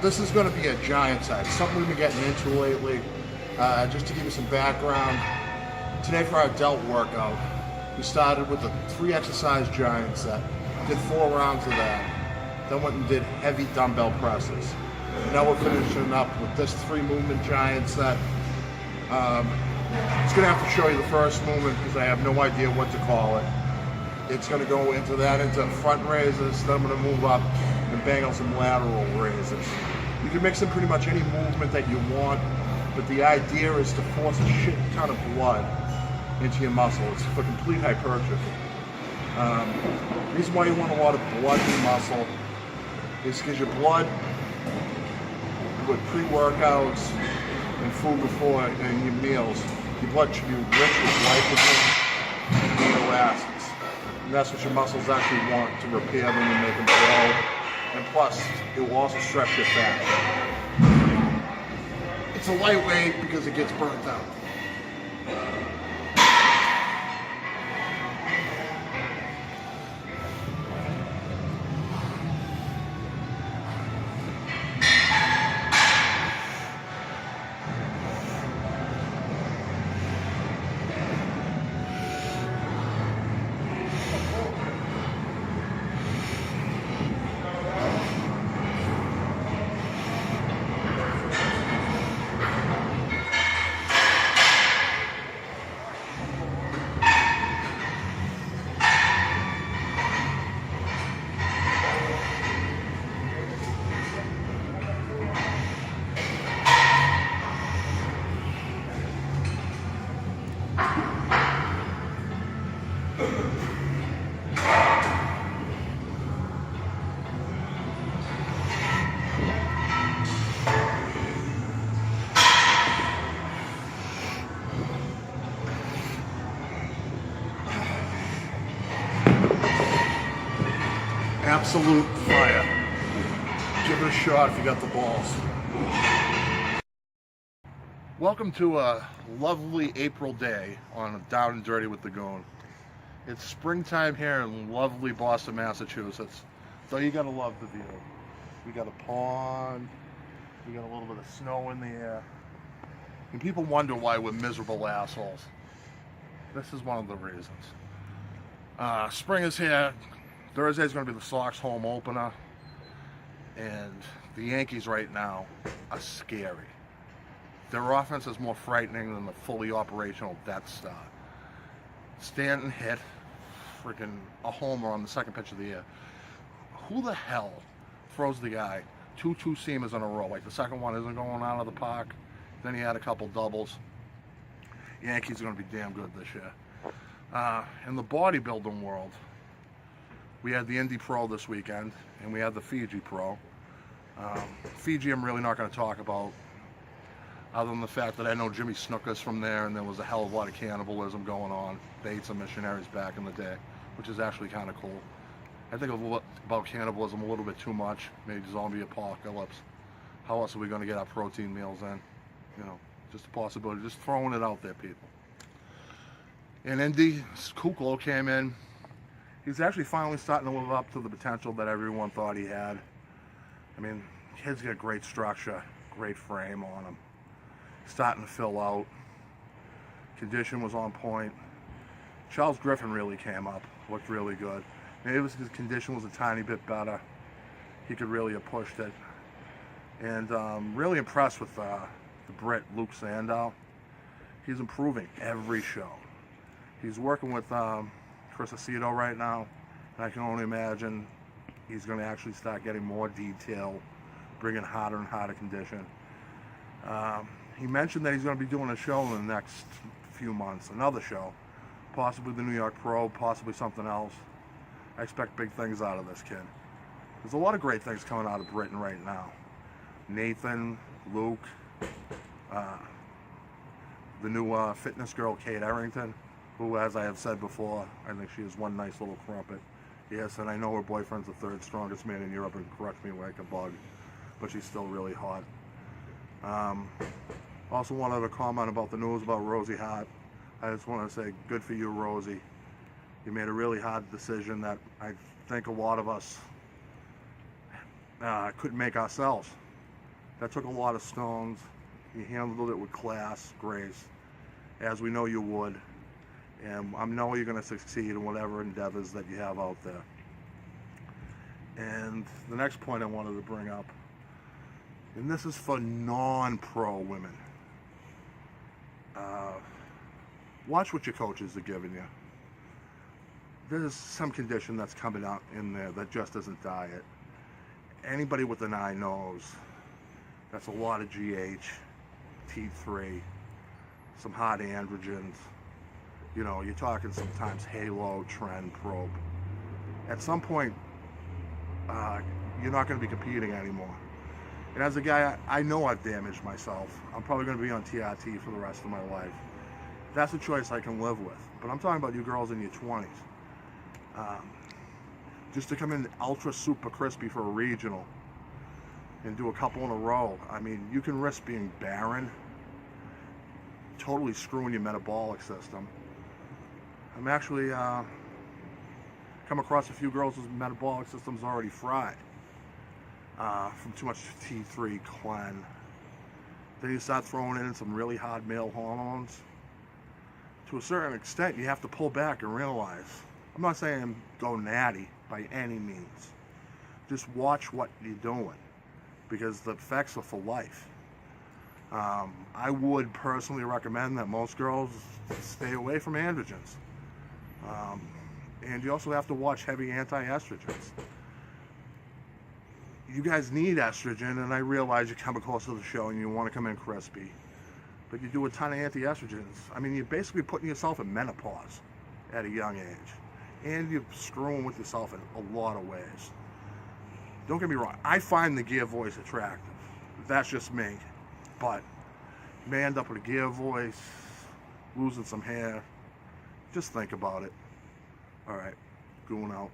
This is going to be a giant size, something we've been getting into lately. Just to give you some background, today for our delt workout, we started with the 3 exercise giant set, did 4 rounds of that, then went and did heavy dumbbell presses. Now we're finishing up with this 3 movement giant set. It's going to have to show you the first movement because I have no idea what to call it. It's going to go into front raises, then I'm going to move up and bang on some lateral raises. You can mix in pretty much any movement that you want, but the idea is to force a shit ton of blood into your muscle. It's for complete hypertrophy. The reason why you want a lot of blood in your muscle is because your blood, with pre-workouts and food before and your meals, your blood should be rich with glycogen and amino acids. And that's what your muscles actually want to repair them and make them grow. And plus, it will also stretch your fat. It's a lightweight because it gets burnt out. Absolute fire. Give it a shot if you got the balls. Welcome to a lovely April day on Down and Dirty with the Goon. It's springtime here in lovely Boston, Massachusetts. So you gotta love the view. We got a pond, we got a little bit of snow in the air. And people wonder why we're miserable assholes. This is one of the reasons. Spring is here. Thursday's going to be the Sox home opener, and the Yankees right now are scary. Their offense is more frightening than the fully operational Death Star. Stanton hit freaking a homer on the second pitch of the year. Who the hell throws the guy 2 two-seamers in a row? Like the second one isn't going out of the park. Then he had a couple doubles. Yankees are going to be damn good this year. In the bodybuilding world, we had the Indy Pro this weekend, and we had the Fiji Pro. Fiji I'm really not going to talk about, other than the fact that I know Jimmy Snuka's from there, and there was a hell of a lot of cannibalism going on. They ate some missionaries back in the day, which is actually kind of cool. I think about cannibalism a little bit too much, maybe zombie apocalypse. How else are we going to get our protein meals in? You know, just a possibility, just throwing it out there, people. And Indy, Kuklo came in. He's actually finally starting to live up to the potential that everyone thought he had. I mean, kid's got great structure, great frame on him. Starting to fill out. Condition was on point. Charles Griffin really came up, looked really good. Maybe his condition was a tiny bit better. He could really have pushed it. And really impressed with the Brit, Luke Sandow. He's improving every show. He's working with Chris Aceto right now, and I can only imagine he's going to actually start getting more detail, bringing harder and harder condition. He mentioned that he's going to be doing a show in the next few months, another show, possibly the New York Pro, possibly something else. I expect big things out of this kid. There's a lot of great things coming out of Britain right now. Nathan, Luke, the new fitness girl, Kate Arrington, who, as I have said before, I think she is one nice little crumpet. Yes, and I know her boyfriend's the 3rd strongest man in Europe, and correct me like a bug, but she's still really hot. Also wanted to comment about the news about Rosie Harte. I just want to say, good for you, Rosie. You made a really hard decision that I think a lot of us couldn't make ourselves. That took a lot of stones. You handled it with class, grace, as we know you would. And I know you're going to succeed in whatever endeavors that you have out there. And the next point I wanted to bring up, and this is for non-pro women. Watch what your coaches are giving you. There's some condition that's coming out in there that just isn't diet. Anybody with an eye knows that's a lot of GH, T3, some hot androgens. You know, you're talking sometimes halo, trend, probe. At some point, you're not going to be competing anymore. And as a guy, I know I've damaged myself. I'm probably going to be on TRT for the rest of my life. That's a choice I can live with. But I'm talking about you girls in your 20s. Just to come in ultra super crispy for a regional and do a couple in a row, I mean, you can risk being barren, totally screwing your metabolic system. I'm actually come across a few girls whose metabolic system's already fried from too much T3 clen. Then you start throwing in some really hard male hormones. To a certain extent, you have to pull back and realize, I'm not saying go natty by any means. Just watch what you're doing, because the effects are for life. I would personally recommend that most girls stay away from androgens. And you also have to watch heavy anti-estrogens. You guys need estrogen, and I realize you come across to the show and you want to come in crispy, but you do a ton of anti-estrogens. I mean, you're basically putting yourself in menopause at a young age, and you're screwing with yourself in a lot of ways. Don't get me wrong, I find the gear voice attractive. That's just me. But you may end up with a gear voice, losing some hair. Just think about it. All right, going out.